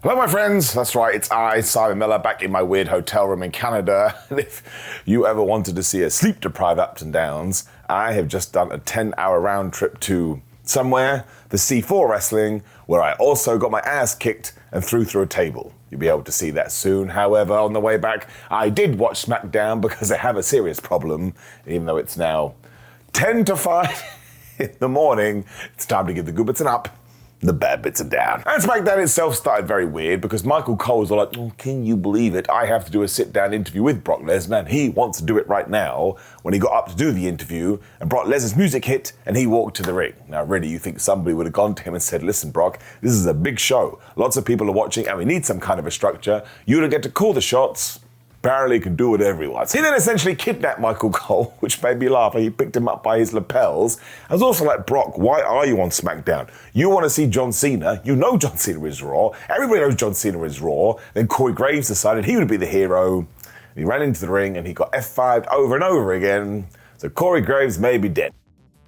Hello my friends, that's right, it's I, Simon Miller, back in my weird hotel room in Canada. And if you ever wanted to see a sleep-deprived ups and downs, I have just done a 10-hour round trip to somewhere, the C4 Wrestling, where I also got my ass kicked and threw a table. You'll be able to see that soon. However, on the way back, I did watch SmackDown because I have a serious problem. Even though it's now 10 to 5 in the morning, it's time to give the good bits an up. The bad bits are down. And SmackDown itself started very weird because Michael Cole's all like, oh, can you believe it? I have to do a sit-down interview with Brock Lesnar and he wants to do it right now. When he got up to do the interview and Brock Lesnar's music hit and he walked to the ring. Now really, you think somebody would have gone to him and said, listen Brock, this is a big show. Lots of people are watching and we need some kind of a structure. You don't get to call the shots. Apparently can do whatever he wants. He then essentially kidnapped Michael Cole, which made me laugh. He picked him up by his lapels. I was also like, Brock, why are you on SmackDown? You want to see John Cena. You know John Cena is Raw. Everybody knows John Cena is Raw. Then Corey Graves decided he would be the hero. He ran into the ring and he got F5'd over and over again. So Corey Graves may be dead.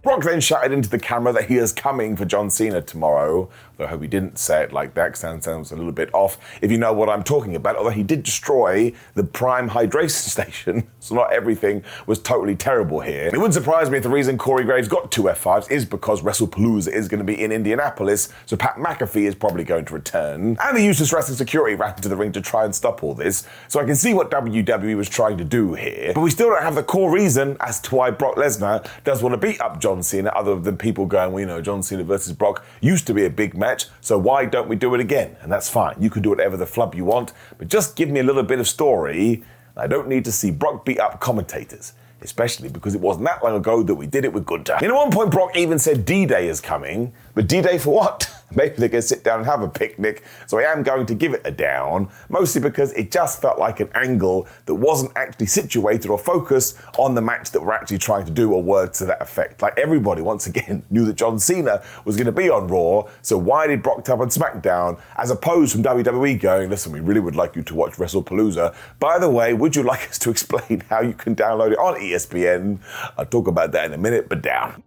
Brock then shouted into the camera that he is coming for John Cena tomorrow. Though I hope he didn't say it like that, because sounds a little bit off, if you know what I'm talking about. Although he did destroy the Prime hydration station, so not everything was totally terrible here. It wouldn't surprise me if the reason Corey Graves got 2 F5s is because WrestlePalooza is going to be in Indianapolis, so Pat McAfee is probably going to return. And the useless wrestling security ran into the ring to try and stop all this, so I can see what WWE was trying to do here. But we still don't have the core reason as to why Brock Lesnar does want to beat up John Cena, other than people going, well, you know, John Cena versus Brock used to be a big match, so why don't we do it again? And that's fine. You can do whatever the flub you want, but just give me a little bit of story. I don't need to see Brock beat up commentators, especially because it wasn't that long ago that we did it with Gunther. At one point, Brock even said D-Day is coming, but D-Day for what? Maybe they're going to sit down and have a picnic, so I am going to give it a down, mostly because it just felt like an angle that wasn't actually situated or focused on the match that we're actually trying to do, or words to that effect. Like everybody, once again, knew that John Cena was going to be on Raw, so why did Brock turn up on SmackDown, as opposed from WWE going, listen, we really would like you to watch WrestlePalooza. By the way, would you like us to explain how you can download it on ESPN? I'll talk about that in a minute, but down.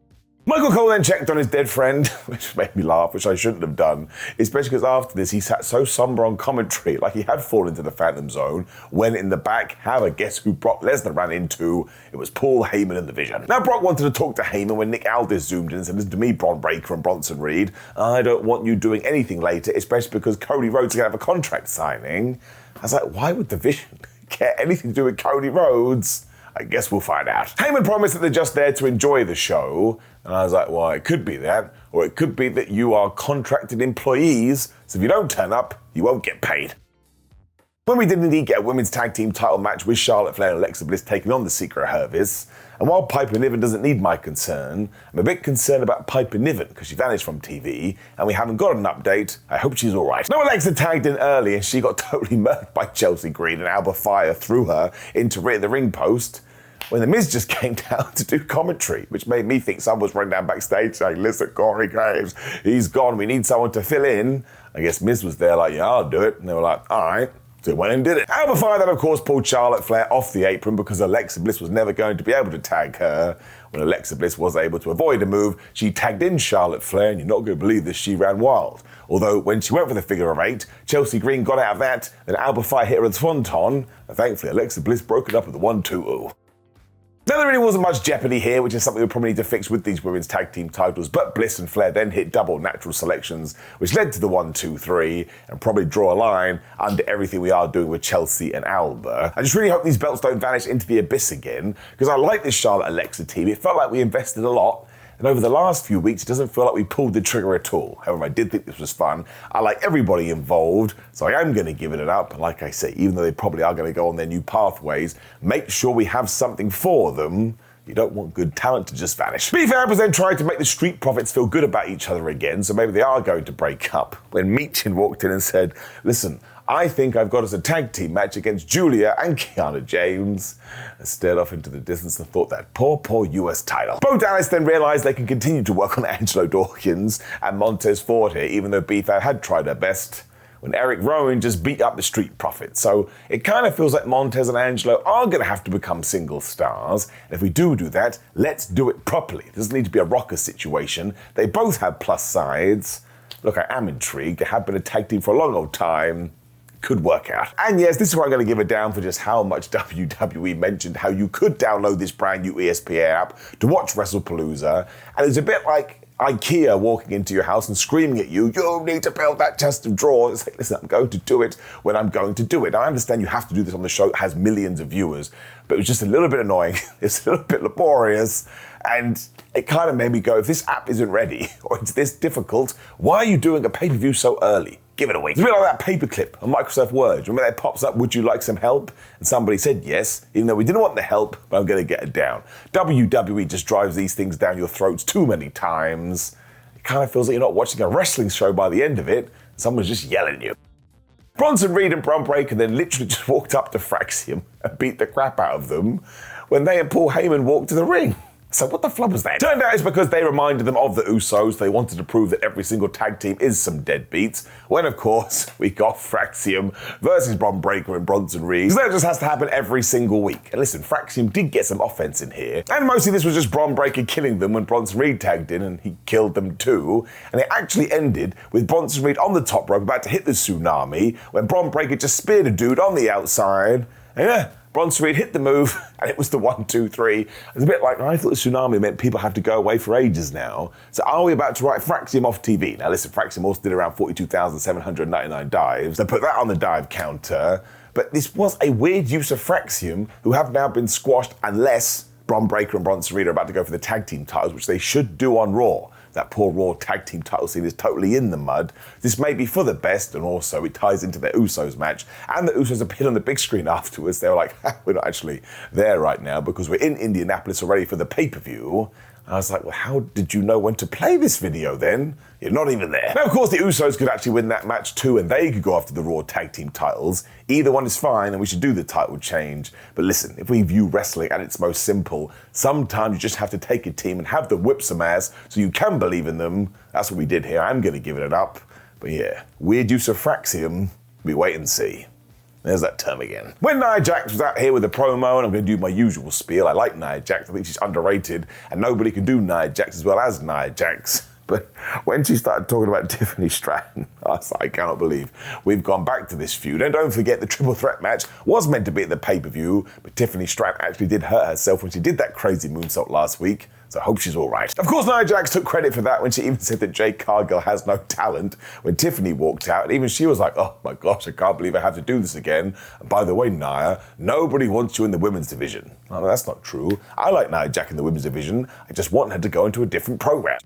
Michael Cole then checked on his dead friend, which made me laugh, which I shouldn't have done, especially because after this he sat so somber on commentary, like he had fallen into the Phantom Zone, when in the back, have a guess who Brock Lesnar ran into? It was Paul Heyman in the Vision. Now Brock wanted to talk to Heyman when Nick Aldis zoomed in and said, listen to me, Bron Breakker and Bronson Reed, I don't want you doing anything later, especially because Cody Rhodes is going to have a contract signing. I was like, why would the Vision get anything to do with Cody Rhodes? I guess we'll find out. Heyman promised that they're just there to enjoy the show. And I was like, well, it could be that. Or it could be that you are contracted employees. So if you don't turn up, you won't get paid. When we did indeed get a women's tag team title match with Charlotte Flair and Alexa Bliss taking on the Secret Hervis. And while Piper Niven doesn't need my concern, I'm a bit concerned about Piper Niven because she vanished from TV and we haven't got an update. I hope she's all right. Now Alexa tagged in early and she got totally murdered by Chelsea Green and Alba Fyre threw her into the ring post, when The Miz just came down to do commentary, which made me think someone was running down backstage saying, listen, Corey Graves, he's gone, we need someone to fill in. I guess Miz was there like, yeah, I'll do it. And they were like, all right. So he went and did it. Alba Fyre then, of course, pulled Charlotte Flair off the apron because Alexa Bliss was never going to be able to tag her. When Alexa Bliss was able to avoid a move, she tagged in Charlotte Flair, and you're not going to believe this, she ran wild. Although, when she went for the figure of 8, Chelsea Green got out of that, then Alba Fyre hit her with a swanton, and thankfully Alexa Bliss broke it up with a 1-2-0. Now, there really wasn't much jeopardy here, which is something we'll probably need to fix with these women's tag team titles, but Bliss and Flair then hit double natural selections, which led to the 1-2-3, and probably draw a line under everything we are doing with Chelsea and Alba. I just really hope these belts don't vanish into the abyss again, because I like this Charlotte-Alexa team. It felt like we invested a lot, and over the last few weeks, it doesn't feel like we pulled the trigger at all. However, I did think this was fun. I like everybody involved, so I am going to give it an up. And like I say, even though they probably are going to go on their new pathways, make sure we have something for them. You don't want good talent to just vanish. Beef was then trying to make the Street Profits feel good about each other again, so maybe they are going to break up. When Meechin walked in and said, listen, I think I've got us a tag team match against Julia and Kiana James. I stared off into the distance and thought that poor US title. Bo Dallas then realised they can continue to work on Angelo Dawkins and Montez Ford here, even though Beef had tried her best, when Eric Rowan just beat up the Street Profits. So it kind of feels like Montez and Angelo are going to have to become single stars. And if we do that, let's do it properly. It doesn't need to be a rocker situation. They both have plus sides. look, I am intrigued. They have been a tag team for a long old time. Could work out. And yes, this is where I'm going to give it down for just how much WWE mentioned how you could download this brand new ESPN app to watch WrestlePalooza. And it's a bit like IKEA walking into your house and screaming at you, you need to build that chest of drawers. It's like, listen, I'm going to do it when I'm going to do it. Now, I understand you have to do this on the show. It has millions of viewers, but it was just a little bit annoying. It's a little bit laborious. And it kind of made me go, if this app isn't ready or it's this difficult, why are you doing a pay-per-view so early? Give it a week. It's a bit like that paperclip on Microsoft Word. Remember that pops up, would you like some help? And somebody said yes, even though we didn't want the help, but I'm going to get it down. WWE just drives these things down your throats too many times. It kind of feels like you're not watching a wrestling show by the end of it. Someone's just yelling at you. Bronson Reed and Bron Breakker then literally just walked up to Fraxiom and beat the crap out of them when they and Paul Heyman walked to the ring. So what the flub was that? Turned out it's because they reminded them of the Usos. They wanted to prove that every single tag team is some deadbeats. When, of course, we got Fraxiom versus Bron Breakker and Bronson Reed. So that just has to happen every single week. And listen, Fraxiom did get some offense in here. And mostly this was just Bron Breakker killing them when Bronson Reed tagged in, and he killed them too. And it actually ended with Bronson Reed on the top rope about to hit the tsunami when Bron Breakker just speared a dude on the outside. And yeah, Bronson Reed hit the move, and it was the 1, 2, 3. It's a bit like, I thought the tsunami meant people have to go away for ages now. So are we about to write Fraxiom off TV? Now listen, Fraxiom also did around 42,799 dives. They put that on the dive counter. But this was a weird use of Fraxiom, who have now been squashed unless Bron Breakker and Bronson Reed are about to go for the tag team titles, which they should do on Raw. That poor Raw tag team title scene is totally in the mud. This may be for the best, and also it ties into their Usos match. And the Usos appeared on the big screen afterwards. They were like, we're not actually there right now because we're in Indianapolis already for the pay-per-view. I was like, well, how did you know when to play this video then? You're not even there. Now, of course, the Usos could actually win that match too, and they could go after the Raw tag team titles. Either one is fine, and we should do the title change. But listen, if we view wrestling at its most simple, sometimes you just have to take a team and have them whip some ass so you can believe in them. That's what we did here. I'm going to give it up. But yeah, weird use of Fraxiom. We wait and see. There's that term again. When Nia Jax was out here with a promo, and I'm going to do my usual spiel, I like Nia Jax, I think she's underrated, and nobody can do Nia Jax as well as Nia Jax. But when she started talking about Tiffany Stratton, I was like, I cannot believe we've gone back to this feud. And don't forget, the triple threat match was meant to be at the pay-per-view, but Tiffany Stratton actually did hurt herself when she did that crazy moonsault last week. So I hope she's all right. Of course, Nia Jax took credit for that when she even said that Jade Cargill has no talent when Tiffany walked out. And even she was like, oh my gosh, I can't believe I have to do this again. And by the way, Nia, nobody wants you in the women's division. Oh, that's not true. I like Nia Jax in the women's division. I just want her to go into a different program.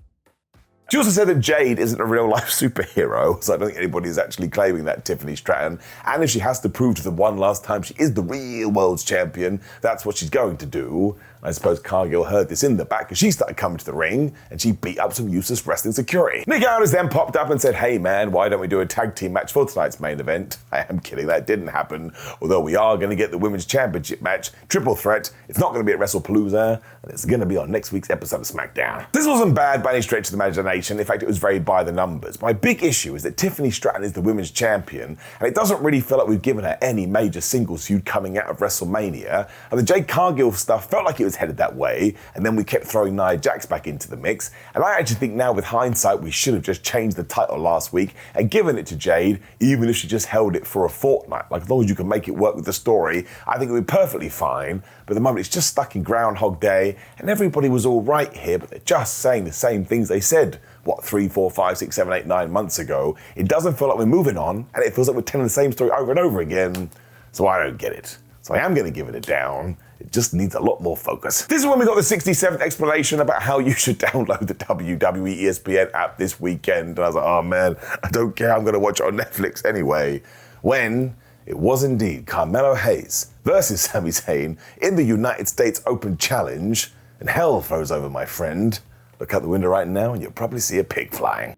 She also said that Jade isn't a real-life superhero, so I don't think anybody is actually claiming that, Tiffany Stratton. And if she has to prove to them one last time she is the real world's champion, that's what she's going to do. I suppose Cargill heard this in the back because she started coming to the ring and she beat up some useless wrestling security. Nick Aldis then popped up and said, hey man, why don't we do a tag team match for tonight's main event? I am kidding, that didn't happen. Although we are going to get the women's championship match, triple threat. It's not going to be at WrestlePalooza, and it's going to be on next week's episode of SmackDown. This wasn't bad by any stretch of the imagination. In fact, it was very by the numbers. My big issue is that Tiffany Stratton is the women's champion, and it doesn't really feel like we've given her any major singles feud coming out of WrestleMania. And the Jade Cargill stuff felt like it was headed that way, and then we kept throwing Nia Jax back into the mix. And I actually think now with hindsight, we should have just changed the title last week and given it to Jade, even if she just held it for a fortnight. Like, as long as you can make it work with the story, I think it would be perfectly fine. But at the moment, it's just stuck in Groundhog Day, and everybody was all right here, but they're just saying the same things they said, 3, 4, 5, 6, 7, 8, 9 months ago. It doesn't feel like we're moving on, and it feels like we're telling the same story over and over again. So I don't get it. So I am going to give it a down. It just needs a lot more focus. This is when we got the 67th explanation about how you should download the WWE ESPN app this weekend. And I was like, oh man, I don't care. I'm going to watch it on Netflix anyway. When it was indeed Carmelo Hayes versus Sami Zayn in the United States Open Challenge. And hell froze over, my friend. Look out the window right now and you'll probably see a pig flying.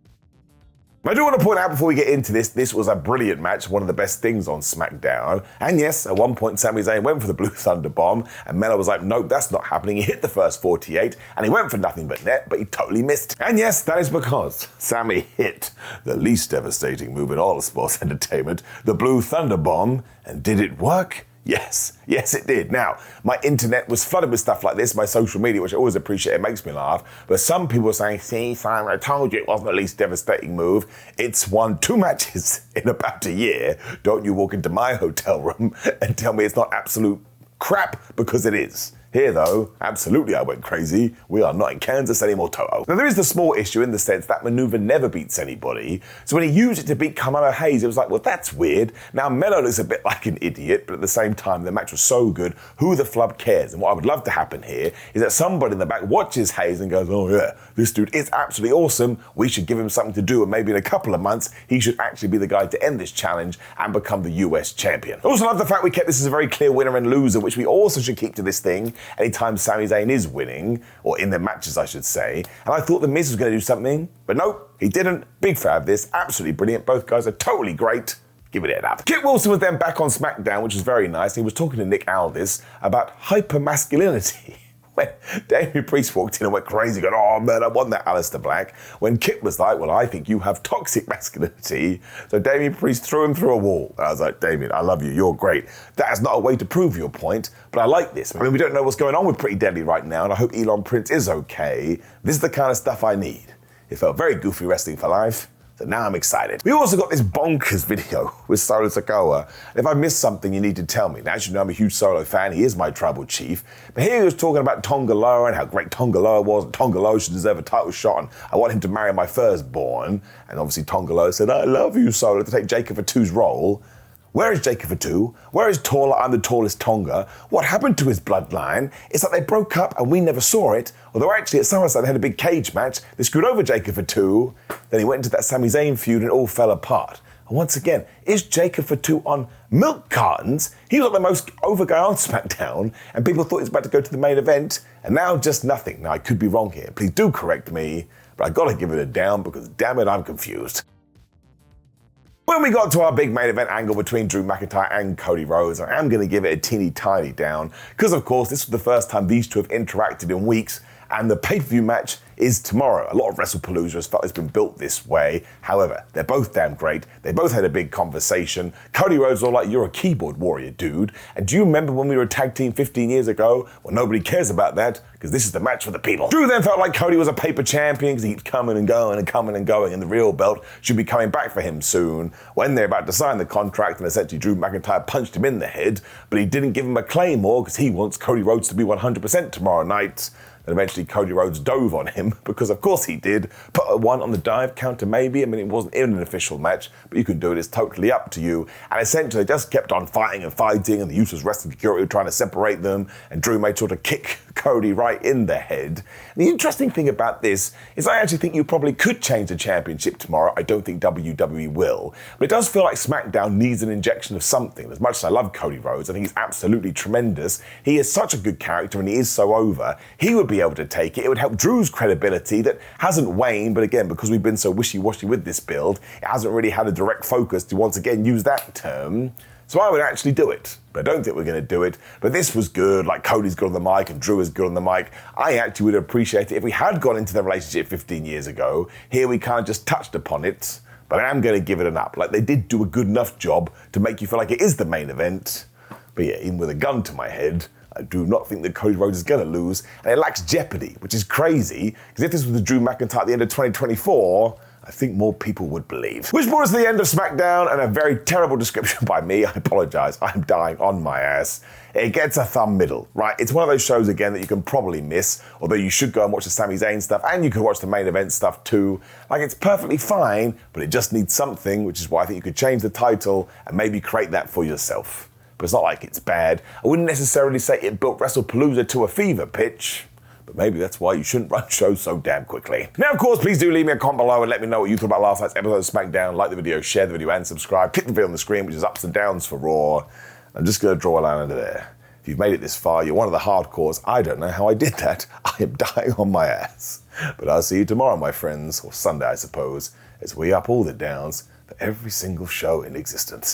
I do want to point out before we get into this was a brilliant match, one of the best things on SmackDown. And yes, at one point Sami Zayn went for the Blue Thunder Bomb, and Melo was like, nope, that's not happening. He hit the first 48, and he went for nothing but net, but he totally missed. And yes, that is because Sami hit the least devastating move in all of sports entertainment, the Blue Thunder Bomb. And did it work? Yes, it did. Now, my internet was flooded with stuff like this, my social media, which I always appreciate, it makes me laugh. But some people were saying, see, Simon, I told you it wasn't the least devastating move. It's won 2 matches in about a year. Don't you walk into my hotel room and tell me it's not absolute crap, because it is. Here, though, absolutely I went crazy. We are not in Kansas anymore, Toto. Now, there is the small issue in the sense that maneuver never beats anybody. So when he used it to beat Carmelo Hayes, it was like, well, that's weird. Now, Melo looks a bit like an idiot, but at the same time, the match was so good, who the flub cares? And what I would love to happen here is that somebody in the back watches Hayes and goes, oh yeah, this dude is absolutely awesome. We should give him something to do, and maybe in a couple of months, he should actually be the guy to end this challenge and become the US champion. I also love the fact we kept this as a very clear winner and loser, which we also should keep to this thing anytime Sami Zayn is winning, or in their matches, I should say. And I thought The Miz was going to do something, but nope, he didn't. Big fan of this, absolutely brilliant. Both guys are totally great. Give it a up. Kit Wilson was then back on SmackDown, which was very nice. He was talking to Nick Aldis about hypermasculinity. When Damian Priest walked in and went crazy, going, oh man, I want that Aleister Black. When Kit was like, well, I think you have toxic masculinity. So Damian Priest threw him through a wall. And I was like, Damian, I love you, you're great. That is not a way to prove your point, but I like this. I mean, we don't know what's going on with Pretty Deadly right now, and I hope Elon Prince is okay. This is the kind of stuff I need. It felt very goofy wrestling for life. So now I'm excited. We also got this bonkers video with Solo Sikoa. If I missed something, you need to tell me. Now, as you know, I'm a huge Solo fan. He is my tribal chief. But here he was talking about Tonga Loa and how great Tonga Loa was, and Tonga Loa should deserve a title shot, and I want him to marry my firstborn. And obviously Tonga Loa said, I love you, Solo, to take Jacob Fatu's role. Where is Jacob Fatu? Where is Taller? I'm the tallest Tonga? What happened to his bloodline? It's like they broke up and we never saw it. Although actually at SummerSlam they had a big cage match. They screwed over Jacob Fatu. Then he went into that Sami Zayn feud and it all fell apart. And once again, is Jacob Fatu on milk cartons? He was like the most over guy on SmackDown, and people thought he was about to go to the main event, and now just nothing. Now I could be wrong here. Please do correct me, but I gotta give it a down because damn it, I'm confused. When we got to our big main event angle between Drew McIntyre and Cody Rhodes, I am going to give it a teeny tiny down, because of course this was the first time these two have interacted in weeks, and the pay-per-view match is tomorrow. A lot of WrestlePalooza has felt it's been built this way. However, they're both damn great. They both had a big conversation. Cody Rhodes was all like, you're a keyboard warrior, dude. And do you remember when we were a tag team 15 years ago? Well, nobody cares about that, because this is the match for the people. Drew then felt like Cody was a paper champion because he keeps coming and going and coming and going, and the real belt should be coming back for him soon. When they're about to sign the contract, and essentially Drew McIntyre punched him in the head, but he didn't give him a claymore because he wants Cody Rhodes to be 100% tomorrow night. And eventually Cody Rhodes dove on him, because of course he did. Put a 1 on the dive counter maybe. I mean, it wasn't in an official match, but you can do it. It's totally up to you. And essentially they just kept on fighting, and the useless wrestling security were trying to separate them, and Drew made sure to kick Cody right in the head. And the interesting thing about this is I actually think you probably could change the championship tomorrow. I don't think WWE will. But it does feel like SmackDown needs an injection of something. As much as I love Cody Rhodes, I think he's absolutely tremendous. He is such a good character and he is so over. He would be able to take it. It would help Drew's credibility that hasn't waned, but again, because we've been so wishy-washy with this build, it hasn't really had a direct focus to once again use that term. So I would actually do it, but I don't think we're going to do it. But this was good, like Cody's good on the mic and Drew is good on the mic. I actually would appreciate it if we had gone into the relationship 15 years ago. Here we kind of just touched upon it, but I am going to give it an up. Like, they did do a good enough job to make you feel like it is the main event. But yeah, even with a gun to my head, I do not think that Cody Rhodes is going to lose, and it lacks jeopardy, which is crazy, because if this was the Drew McIntyre at the end of 2024, I think more people would believe. Which brought us to the end of SmackDown, and a very terrible description by me. I apologize, I'm dying on my ass. It gets a thumb middle, right? It's one of those shows, again, that you can probably miss, although you should go and watch the Sami Zayn stuff, and you can watch the main event stuff too. Like, it's perfectly fine, but it just needs something, which is why I think you could change the title and maybe create that for yourself. But it's not like it's bad. I wouldn't necessarily say it built WrestlePalooza to a fever pitch, but maybe that's why you shouldn't run shows so damn quickly. Now, of course, please do leave me a comment below and let me know what you thought about last night's episode of SmackDown. Like the video, share the video, and subscribe. Click the video on the screen, which is ups and downs for Raw. I'm just going to draw a line under there. If you've made it this far, you're one of the hardcores. I don't know how I did that. I am dying on my ass. But I'll see you tomorrow, my friends, or Sunday, I suppose, as we up all the downs for every single show in existence.